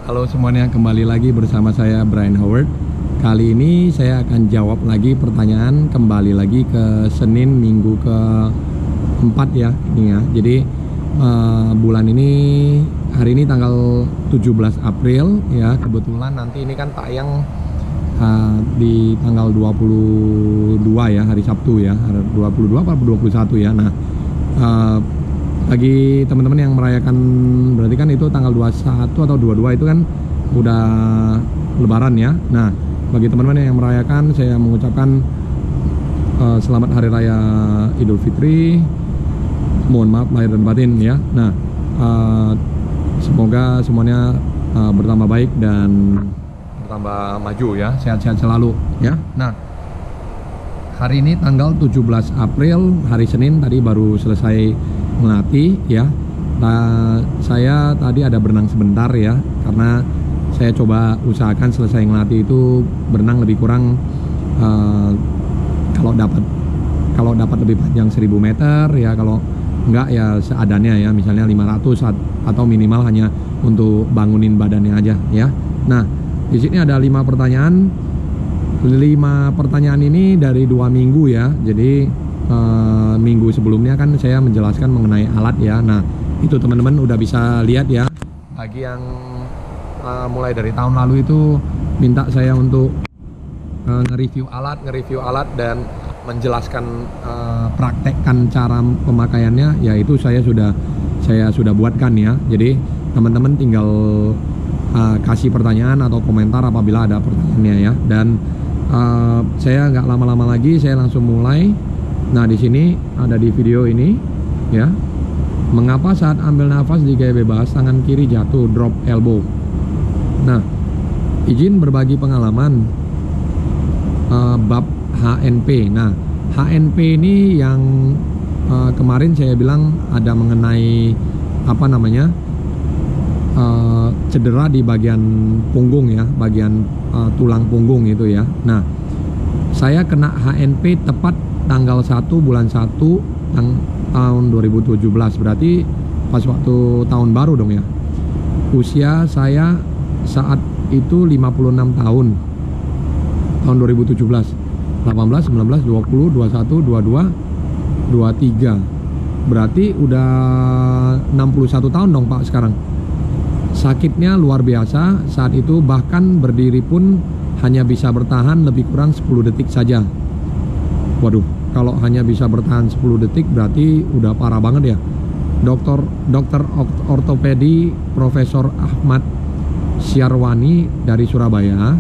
Halo semuanya, kembali lagi bersama saya Brian Howard. Kali ini saya akan jawab lagi pertanyaan, kembali lagi ke Senin minggu ke-4 ya ini ya. Jadi bulan ini, hari ini tanggal 17 April ya. Kebetulan nanti ini kan tayang di tanggal 22 ya, hari Sabtu ya, 22 atau 21 ya. Nah, bagi teman-teman yang merayakan, berarti kan itu tanggal 21 atau 22 itu kan udah lebaran ya. Nah, bagi teman-teman yang merayakan, saya mengucapkan selamat hari raya Idul Fitri. Mohon maaf lahir dan batin ya. Nah, semoga semuanya bertambah baik dan bertambah maju ya, sehat-sehat selalu ya. Nah, hari ini tanggal 17 April, hari Senin, tadi baru selesai melatih ya. Nah, saya tadi ada berenang sebentar ya, karena saya coba usahakan selesai ngelatih itu berenang lebih kurang kalau dapat lebih panjang 1000 meter ya, kalau enggak ya seadanya ya, misalnya 500 atau minimal hanya untuk bangunin badannya aja ya. Nah, di sini ada 5 pertanyaan. 5 pertanyaan ini dari 2 minggu ya. Jadi minggu sebelumnya kan saya menjelaskan mengenai alat ya. Nah, itu teman-teman udah bisa lihat ya. Bagi yang mulai dari tahun lalu itu minta saya untuk nge-review alat dan menjelaskan, praktekkan cara pemakaiannya, ya itu saya sudah buatkan ya. Jadi teman-teman tinggal kasih pertanyaan atau komentar apabila ada pertanyaannya ya. Dan saya nggak lama-lama lagi, saya langsung mulai. Nah, di sini ada di video ini ya. Mengapa saat ambil nafas di gaya bebas tangan kiri jatuh, drop elbow? Nah, izin berbagi pengalaman bab HNP. Nah, HNP ini yang kemarin saya bilang ada mengenai apa namanya, cedera di bagian punggung ya, bagian tulang punggung itu ya. Nah, saya kena HNP tepat tanggal 1 bulan 1 tahun 2017, berarti pas waktu tahun baru dong ya. Usia saya saat itu 56 tahun 2017, 18, 19, 20, 21, 22, 23, berarti udah 61 tahun dong Pak sekarang. Sakitnya luar biasa saat itu, bahkan berdiri pun hanya bisa bertahan lebih kurang 10 detik saja. Waduh, kalau hanya bisa bertahan 10 detik berarti udah parah banget ya. Dokter ortopedi Profesor Ahmad Syarwani dari Surabaya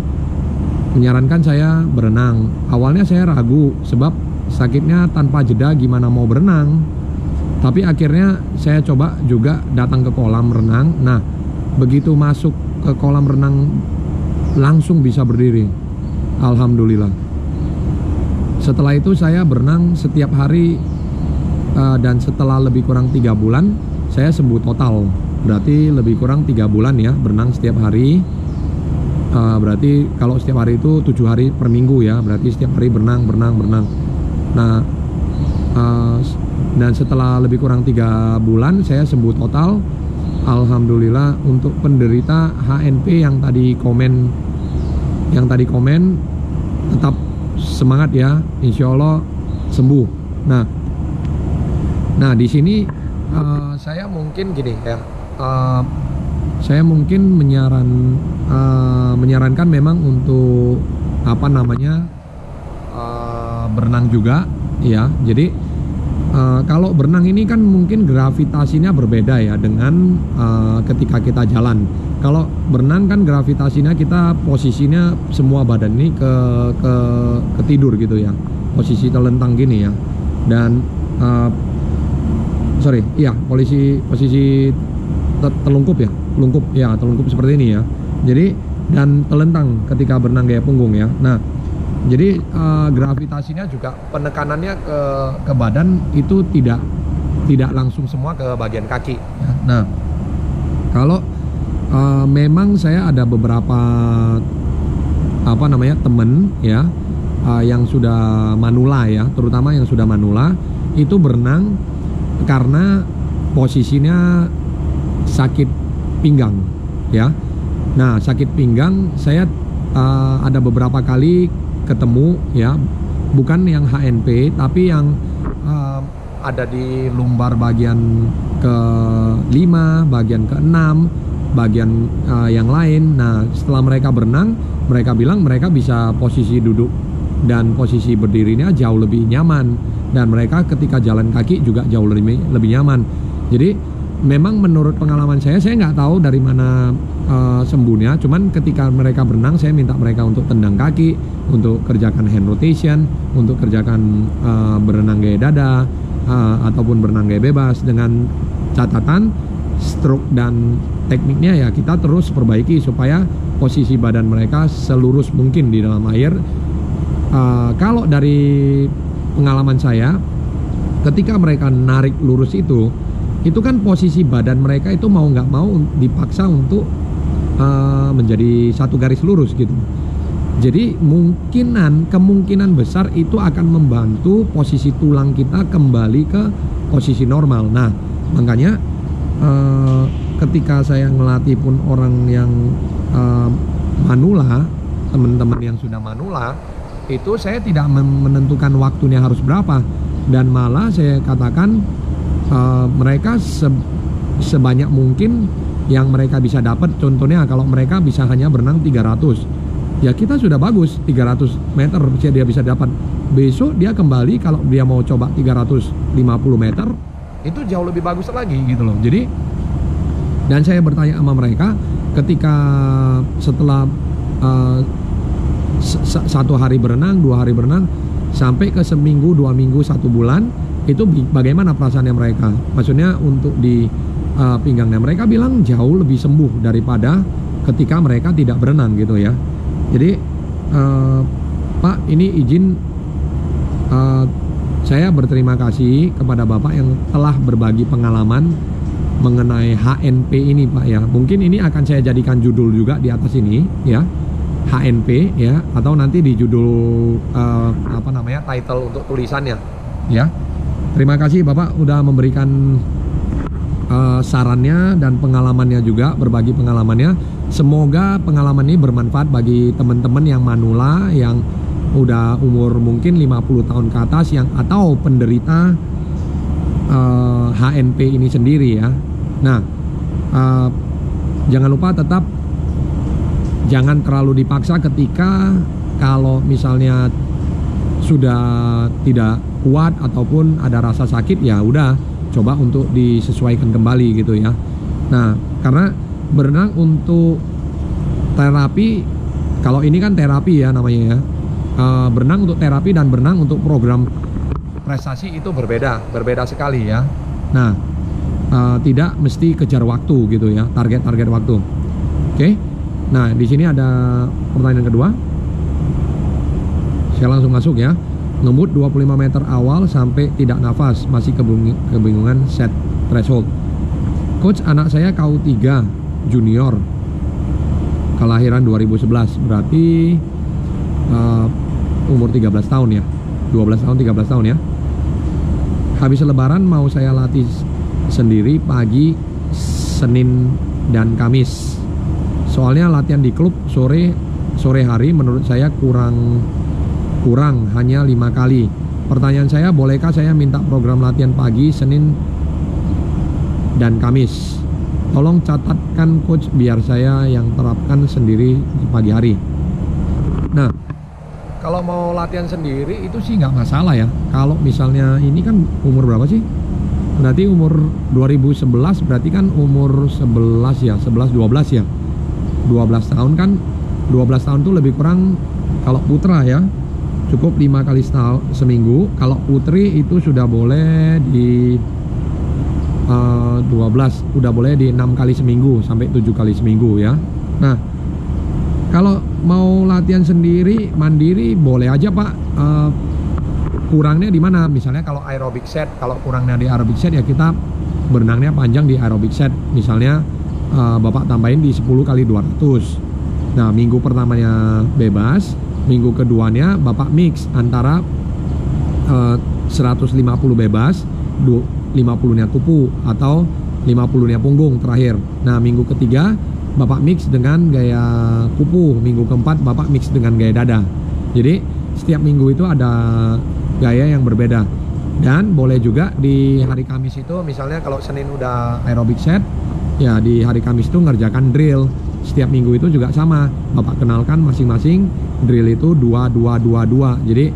menyarankan saya berenang. Awalnya saya ragu sebab sakitnya tanpa jeda gimana mau berenang. Tapi akhirnya saya coba juga datang ke kolam renang. Nah, begitu masuk ke kolam renang langsung bisa berdiri. Alhamdulillah. Setelah itu saya berenang setiap hari, dan setelah lebih kurang 3 bulan saya sembuh total. Berarti lebih kurang 3 bulan ya berenang setiap hari. Berarti kalau setiap hari itu 7 hari per minggu ya, berarti setiap hari berenang. Nah, dan setelah lebih kurang 3 bulan saya sembuh total. Alhamdulillah. Untuk penderita HNP yang tadi komen tetap semangat ya, insya Allah sembuh. Nah di sini saya mungkin gini ya, saya mungkin menyarankan memang untuk apa namanya, berenang juga ya. Jadi kalau berenang ini kan mungkin gravitasinya berbeda ya dengan ketika kita jalan. Kalau berenang kan gravitasinya kita posisinya semua badan ini ke tidur gitu ya, posisi telentang gini ya. Dan posisi telungkup seperti ini ya. Jadi dan telentang ketika berenang gaya punggung ya. Nah, jadi gravitasinya juga penekanannya ke badan itu tidak langsung semua ke bagian kaki ya. Nah, kalau memang saya ada beberapa temen ya, yang sudah manula ya, terutama yang sudah manula itu berenang karena posisinya sakit pinggang ya. Nah, sakit pinggang saya ada beberapa kali ketemu ya, bukan yang HNP tapi yang ada di lumbar bagian ke-5, bagian ke-6, bagian yang lain. Nah, setelah mereka berenang, mereka bilang mereka bisa posisi duduk dan posisi berdirinya jauh lebih nyaman, dan mereka ketika jalan kaki juga jauh lebih nyaman. Jadi memang menurut pengalaman saya nggak tahu dari mana sembuhnya, cuman ketika mereka berenang saya minta mereka untuk tendang kaki, untuk kerjakan hand rotation, untuk kerjakan berenang gaya dada, ataupun berenang gaya bebas, dengan catatan stroke dan tekniknya ya kita terus perbaiki supaya posisi badan mereka selurus mungkin di dalam air. Kalau dari pengalaman saya, ketika mereka narik lurus itu kan posisi badan mereka itu mau nggak mau dipaksa untuk menjadi satu garis lurus gitu. Jadi kemungkinan besar itu akan membantu posisi tulang kita kembali ke posisi normal. Nah, makanya ketika saya ngelatih pun orang yang manula, teman-teman yang sudah manula, itu saya tidak menentukan waktunya harus berapa, dan malah saya katakan mereka sebanyak mungkin yang mereka bisa dapat. Contohnya kalau mereka bisa hanya berenang 300, ya kita sudah bagus, 300 meter dia bisa dapat. Besok dia kembali kalau dia mau coba 350 meter, itu jauh lebih bagus lagi gitu loh. Jadi, dan saya bertanya sama mereka ketika setelah 1 hari berenang, 2 hari berenang, sampai ke seminggu, 2 minggu, 1 bulan, itu bagaimana perasaannya mereka? Maksudnya untuk di pinggangnya, mereka bilang jauh lebih sembuh daripada ketika mereka tidak berenang gitu ya. Jadi Pak, ini izin saya berterima kasih kepada Bapak yang telah berbagi pengalaman mengenai HNP ini Pak ya. Mungkin ini akan saya jadikan judul juga di atas ini ya, HNP ya, atau nanti di judul title untuk tulisannya ya. Terima kasih Bapak udah memberikan sarannya dan pengalamannya juga, berbagi pengalamannya. Semoga pengalaman ini bermanfaat bagi teman-teman yang manula, yang udah umur mungkin 50 tahun ke atas, yang atau penderita HNP ini sendiri ya. Nah, jangan lupa tetap jangan terlalu dipaksa ketika kalau misalnya sudah tidak kuat ataupun ada rasa sakit, ya udah coba untuk disesuaikan kembali gitu ya. Nah, karena berenang untuk terapi, kalau ini kan terapi ya namanya ya, berenang untuk terapi dan berenang untuk program prestasi itu berbeda sekali ya. Nah, tidak mesti kejar waktu gitu ya, target waktu. Oke. Nah, di sini ada pertanyaan kedua. Saya langsung masuk ya. Ngemut 25 meter awal sampai tidak nafas, masih kebingungan set threshold. Coach, anak saya KU3 junior, kelahiran 2011, berarti umur 13 tahun ya, 12 tahun 13 tahun ya. Habis lebaran mau saya latih sendiri pagi Senin dan Kamis. Soalnya latihan di klub sore hari menurut saya kurang hanya 5 kali. Pertanyaan saya, bolehkah saya minta program latihan pagi Senin dan Kamis? Tolong catatkan coach biar saya yang terapkan sendiri di pagi hari. Nah, kalau mau latihan sendiri itu sih nggak masalah ya. Kalau misalnya ini kan umur berapa sih? Berarti umur 2011, berarti kan umur 11 ya, 11-12 ya. 12 tahun kan, 12 tahun tuh lebih kurang kalau putra ya, cukup 5 kali seminggu. Kalau putri itu sudah boleh di 12, udah boleh di 6 kali seminggu sampai 7 kali seminggu ya. Nah, kalau mau latihan sendiri mandiri boleh aja Pak. Kurangnya di mana? Misalnya kalau aerobic set, kalau kurangnya di aerobic set ya kita berenangnya panjang di aerobic set. Misalnya Bapak tambahin di 10 kali 200. Nah, minggu pertamanya bebas, minggu keduanya Bapak mix antara 150 bebas, 50-nya kupu atau 50-nya punggung terakhir. Nah, minggu ketiga Bapak mix dengan gaya kupu, minggu keempat Bapak mix dengan gaya dada. Jadi setiap minggu itu ada gaya yang berbeda. Dan boleh juga di hari Kamis itu, misalnya kalau Senin udah aerobic set, ya di hari Kamis itu ngerjakan drill. Setiap minggu itu juga sama, Bapak kenalkan masing-masing drill itu 2-2-2-2. Jadi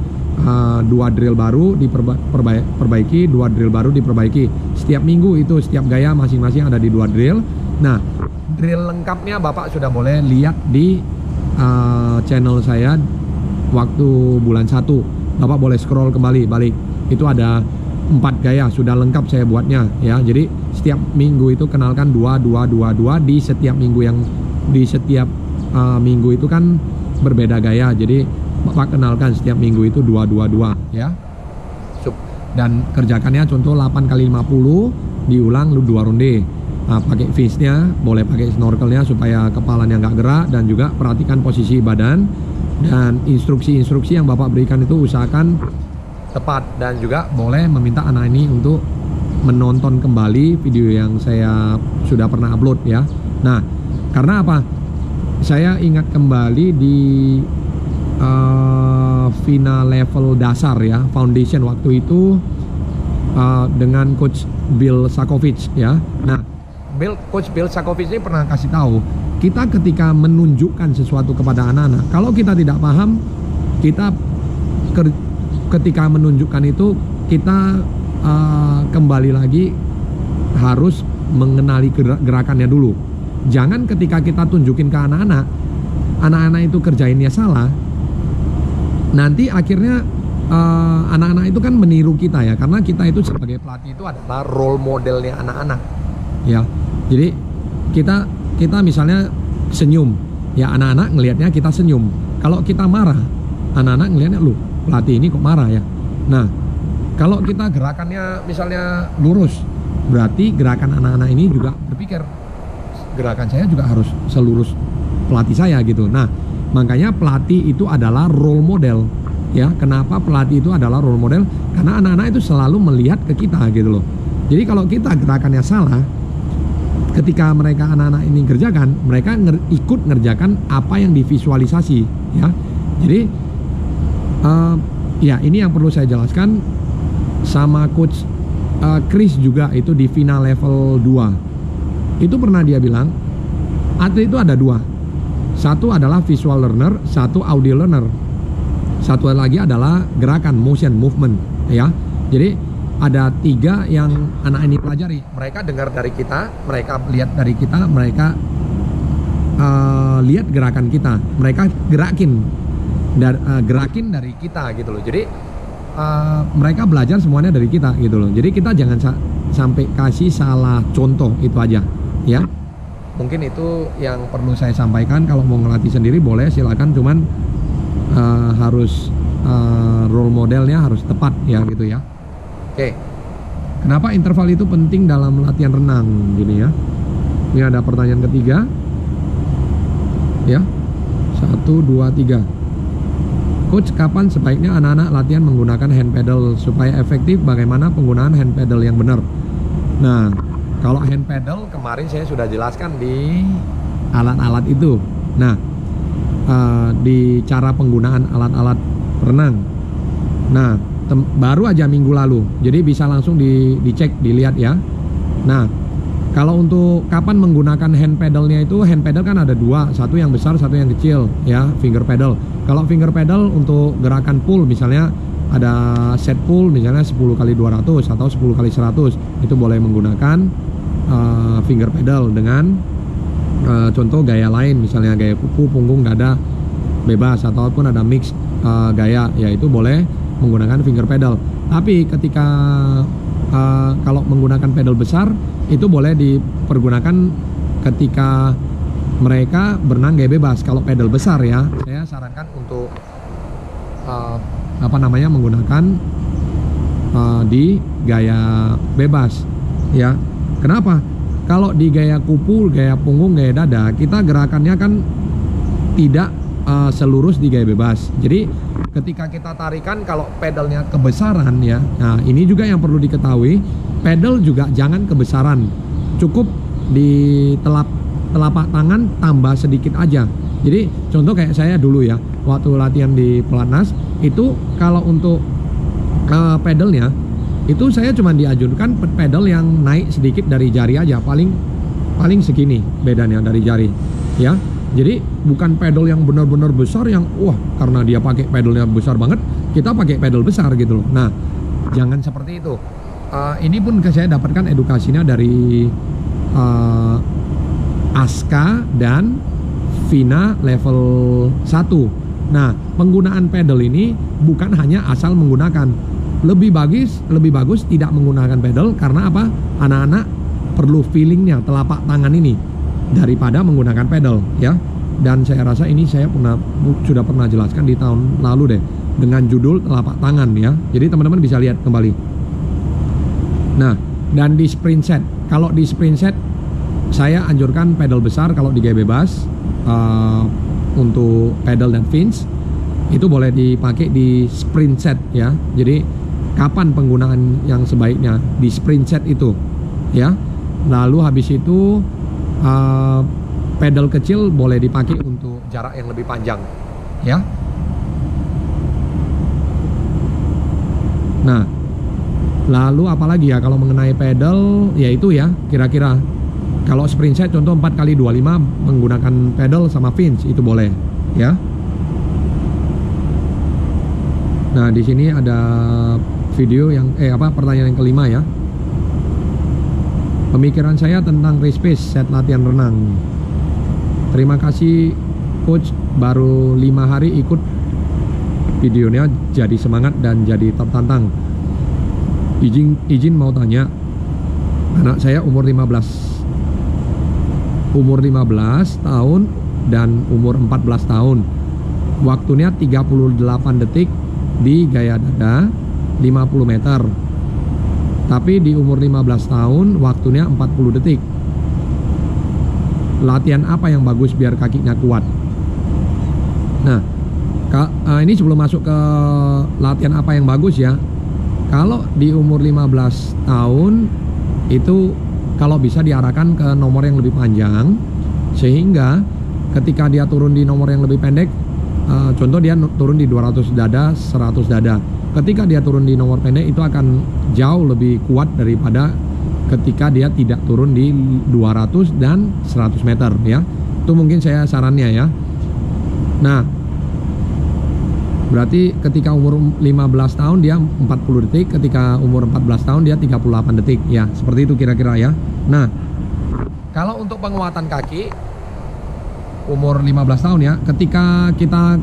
2 drill baru diperbaiki, 2 drill baru diperbaiki. Setiap minggu itu setiap gaya masing-masing ada di 2 drill. Nah, drill lengkapnya Bapak sudah boleh lihat di channel saya waktu bulan 1. Bapak boleh scroll kembali balik. Itu ada 4 gaya sudah lengkap saya buatnya ya. Jadi setiap minggu itu kenalkan 2-2-2-2 di setiap minggu, yang di setiap minggu itu kan berbeda gaya. Jadi Bapak kenalkan setiap minggu itu 2-2-2 ya. Dan kerjakannya contoh 8 kali 50 diulang 2 ronde. Pakai fishnya, boleh pakai snorkelnya supaya kepalanya nggak gerak, dan juga perhatikan posisi badan, dan instruksi-instruksi yang Bapak berikan itu usahakan tepat. Dan juga boleh meminta anak ini untuk menonton kembali video yang saya sudah pernah upload ya. Nah, karena apa? Saya ingat kembali di final level dasar ya, foundation waktu itu dengan Coach Bill Sakovic ya. Nah, Coach Bill Sakovic ini pernah kasih tahu, kita ketika menunjukkan sesuatu kepada anak-anak, kalau kita tidak paham, kita ketika menunjukkan itu kita kembali lagi harus mengenali gerakannya dulu. Jangan ketika kita tunjukin ke anak-anak, anak-anak itu kerjainnya salah, nanti akhirnya anak-anak itu kan meniru kita ya, karena kita itu sebagai pelatih itu adalah role modelnya anak-anak ya. Jadi kita misalnya senyum ya, anak-anak ngelihatnya kita senyum. Kalau kita marah, anak-anak ngelihatnya, lu pelatih ini kok marah ya. Nah, kalau kita gerakannya misalnya lurus, berarti gerakan anak-anak ini juga berpikir, gerakan saya juga harus selurus pelatih saya gitu. Nah, makanya pelatih itu adalah role model ya. Kenapa pelatih itu adalah role model? Karena anak-anak itu selalu melihat ke kita gitu loh. Jadi kalau kita gerakannya salah, ketika mereka anak-anak ini kerjakan, mereka ikut ngerjakan apa yang divisualisasi ya. Jadi ya ini yang perlu saya jelaskan. Sama Coach Chris juga itu di final level 2 itu pernah dia bilang, atlet itu ada 2, satu adalah visual learner, satu audio learner, satu lagi adalah gerakan, motion, movement ya. Jadi ada 3 yang anak ini pelajari. Mereka dengar dari kita, mereka lihat dari kita, mereka lihat gerakan kita, mereka gerakin dari kita gitu loh. Jadi mereka belajar semuanya dari kita gitu loh. Jadi kita jangan sampai kasih salah contoh, itu aja ya. Mungkin itu yang perlu saya sampaikan. Kalau mau ngelatih sendiri boleh silakan, cuman harus role modelnya harus tepat ya gitu ya. Oke. Kenapa interval itu penting dalam latihan renang gini ya? Ini ada pertanyaan ketiga. Ya. 1 2 3. Coach, kapan sebaiknya anak-anak latihan menggunakan hand pedal supaya efektif? Bagaimana penggunaan hand pedal yang benar? Nah, kalau hand pedal kemarin saya sudah jelaskan di alat-alat itu. Nah, di cara penggunaan alat-alat renang. Nah, baru aja minggu lalu, jadi bisa langsung dicek, dilihat ya. Nah, kalau untuk kapan menggunakan hand pedalnya itu, hand pedal kan ada 2, satu yang besar, satu yang kecil ya, finger pedal. Kalau finger pedal untuk gerakan pull, misalnya ada set pull misalnya 10 kali 200 atau 10 kali 100, itu boleh menggunakan finger pedal dengan contoh gaya lain, misalnya gaya kuku, punggung, dada bebas, ataupun ada mix gaya, yaitu boleh menggunakan finger pedal. Tapi ketika kalau menggunakan pedal besar, itu boleh dipergunakan ketika mereka berenang gaya bebas. Kalau pedal besar ya, saya sarankan untuk menggunakan di gaya bebas ya. Kenapa? Kalau di gaya kupu, gaya punggung, gaya dada, kita gerakannya kan tidak selurus di gaya bebas. Jadi ketika kita tarikan, kalau pedalnya kebesaran ya, nah ini juga yang perlu diketahui, pedal juga jangan kebesaran, cukup ditelap telapak tangan tambah sedikit aja. Jadi contoh kayak saya dulu ya, waktu latihan di pelatnas itu kalau untuk pedalnya itu saya cuma dianjurkan pedal yang naik sedikit dari jari aja, paling segini bedanya dari jari ya. Jadi bukan pedal yang benar-benar besar yang wah karena dia pakai pedalnya besar banget kita pakai pedal besar gitu loh. Nah jangan seperti itu. Ini pun saya dapatkan edukasinya dari Aska dan Vina level 1. Nah, penggunaan pedal ini bukan hanya asal menggunakan. Lebih bagus tidak menggunakan pedal karena apa? Anak-anak perlu feelingnya telapak tangan ini daripada menggunakan pedal ya. Dan saya rasa ini saya sudah pernah jelaskan di tahun lalu deh dengan judul telapak tangan ya. Jadi teman-teman bisa lihat kembali. Nah, dan di sprint set, kalau di sprint set saya anjurkan pedal besar kalau di gaya bebas. Untuk pedal dan fins itu boleh dipakai di sprint set ya. Jadi kapan penggunaan yang sebaiknya di sprint set itu ya. Lalu habis itu pedal kecil boleh dipakai untuk jarak yang lebih panjang ya. Nah lalu apalagi ya kalau mengenai pedal ya itu ya kira-kira. Kalau sprint set contoh 4x25 menggunakan pedal sama fins itu boleh ya. Nah, di sini ada video yang pertanyaan yang kelima ya. Pemikiran saya tentang race pace set latihan renang. Terima kasih coach, baru 5 hari ikut videonya jadi semangat dan jadi tertantang. Izin mau tanya. Anak saya umur 15 tahun dan umur 14 tahun. Waktunya 38 detik di gaya dada 50 meter. Tapi di umur 15 tahun waktunya 40 detik. Latihan apa yang bagus biar kakinya kuat? Nah, ini sebelum masuk ke latihan apa yang bagus ya. Kalau di umur 15 tahun itu kalau bisa diarahkan ke nomor yang lebih panjang, sehingga ketika dia turun di nomor yang lebih pendek, contoh dia turun di 200 dada, 100 dada. Ketika dia turun di nomor pendek itu akan jauh lebih kuat daripada ketika dia tidak turun di 200 dan 100 meter ya. Itu mungkin saya sarannya ya. Nah, berarti ketika umur 15 tahun dia 40 detik, ketika umur 14 tahun dia 38 detik ya, seperti itu kira-kira ya. Nah, kalau untuk penguatan kaki umur 15 tahun ya, ketika kita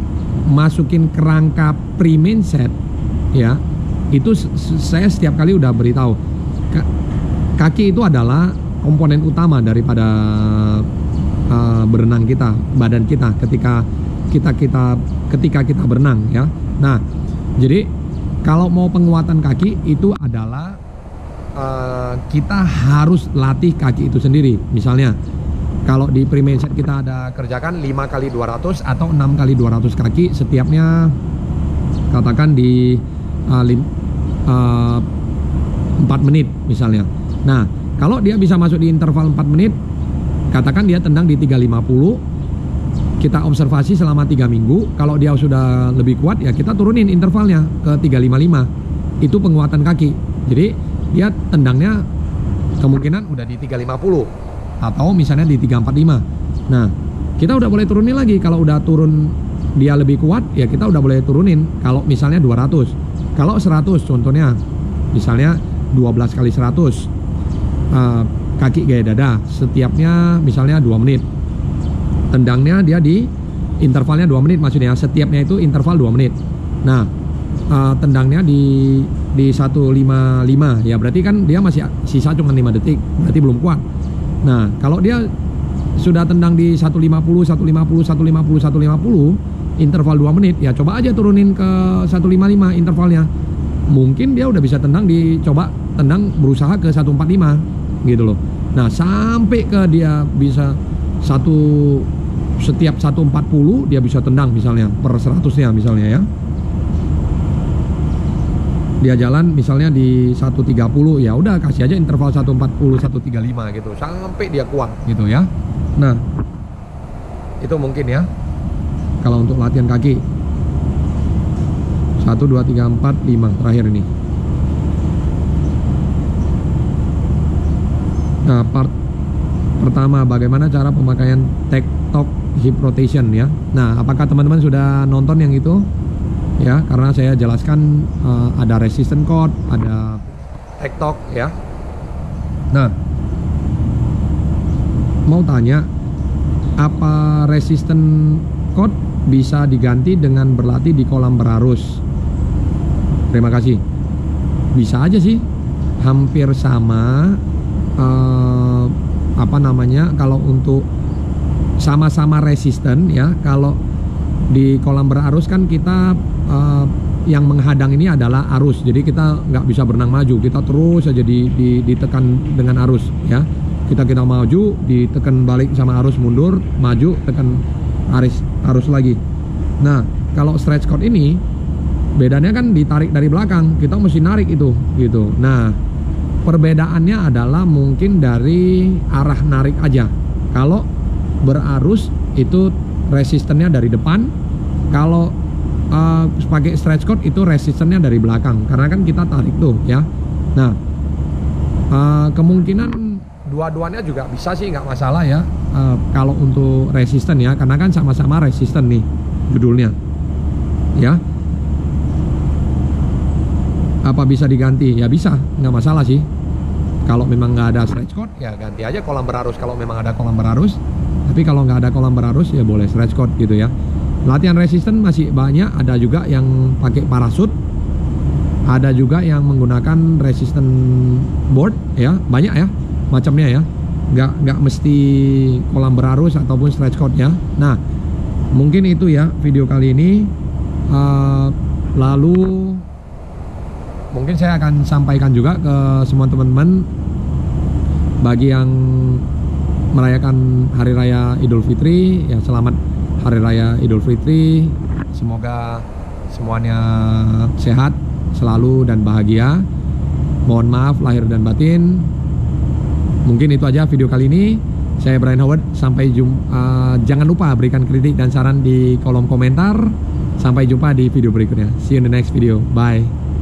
masukin kerangka pre-main set ya, itu saya setiap kali udah beritahu kaki itu adalah komponen utama daripada berenang kita, badan kita ketika kita berenang ya. Nah, jadi kalau mau penguatan kaki itu adalah kita harus latih kaki itu sendiri. Misalnya kalau di pre-main set kita ada kerjakan 5x200 atau 6x200 kaki, setiapnya katakan di 4 menit misalnya. Nah, kalau dia bisa masuk di interval 4 menit, katakan dia tendang di 350, kita observasi selama 3 minggu. Kalau dia sudah lebih kuat ya kita turunin intervalnya ke 355. Itu penguatan kaki. Jadi dia tendangnya kemungkinan udah di 350 atau misalnya di 345. Nah, kita udah boleh turunin lagi. Kalau udah turun dia lebih kuat ya kita udah boleh turunin. Kalau misalnya 200, kalau 100 contohnya misalnya 12 kali 100 kaki gaya dada, setiapnya misalnya 2 menit. Tendangnya dia di intervalnya 2 menit, maksudnya setiapnya itu interval 2 menit. Nah, tendangnya di 155 ya, berarti kan dia masih sisa cuma 5 detik, berarti belum kuat. Nah, kalau dia sudah tendang di 150 interval 2 menit ya, coba aja turunin ke 155 intervalnya. Mungkin dia udah bisa tendang berusaha ke 145 gitu loh. Nah, sampai ke dia bisa setiap 140 dia bisa tendang misalnya per 100-nya misalnya ya. Dia jalan misalnya di 130 ya udah kasih aja interval 140 135 gitu sampai dia kuat gitu ya. Nah, itu mungkin ya kalau untuk latihan kaki. 1, 2, 3, 4, 5 terakhir ini. Nah, part pertama, bagaimana cara pemakaian TikTok hip rotation ya. Nah, apakah teman-teman sudah nonton yang itu? Ya, karena saya jelaskan ada resistance cord, ada TikTok ya. Nah, mau tanya, apa resistance cord bisa diganti dengan berlatih di kolam berarus? Terima kasih. Bisa aja sih, hampir sama. Apa namanya, kalau untuk sama-sama resisten ya, kalau di kolam berarus kan kita yang menghadang ini adalah arus, jadi kita nggak bisa berenang maju, kita terus saja ditekan dengan arus ya. Kita maju, ditekan balik sama arus, mundur, maju, tekan arus lagi. Nah, kalau stretch cord ini bedanya kan ditarik dari belakang, kita mesti narik itu gitu. Nah, perbedaannya adalah mungkin dari arah narik aja. Kalau berarus itu resistennya dari depan, kalau pakai stretch cord itu resistennya dari belakang, karena kan kita tarik tuh ya. Nah, kemungkinan dua-duanya juga bisa sih, nggak masalah ya. Kalau untuk resisten ya, karena kan sama-sama resisten nih judulnya ya. Apa bisa diganti? Ya bisa, nggak masalah sih. Kalau memang nggak ada stretch cord ya ganti aja kolam berarus kalau memang ada kolam berarus. Tapi kalau nggak ada kolam berarus ya boleh stretch cord gitu ya. Latihan resisten masih banyak, ada juga yang pakai parasut, ada juga yang menggunakan resisten board ya, banyak ya macamnya ya. Nggak mesti kolam berarus ataupun stretch cord ya. Nah, mungkin itu ya video kali ini. Lalu mungkin saya akan sampaikan juga ke semua teman-teman, bagi yang merayakan Hari Raya Idul Fitri ya, selamat Hari Raya Idul Fitri. Semoga semuanya sehat selalu dan bahagia. Mohon maaf lahir dan batin. Mungkin itu aja video kali ini. Saya Brian Howard, sampai jumpa. Jangan lupa berikan kritik dan saran di kolom komentar. Sampai jumpa di video berikutnya. See you in the next video. Bye.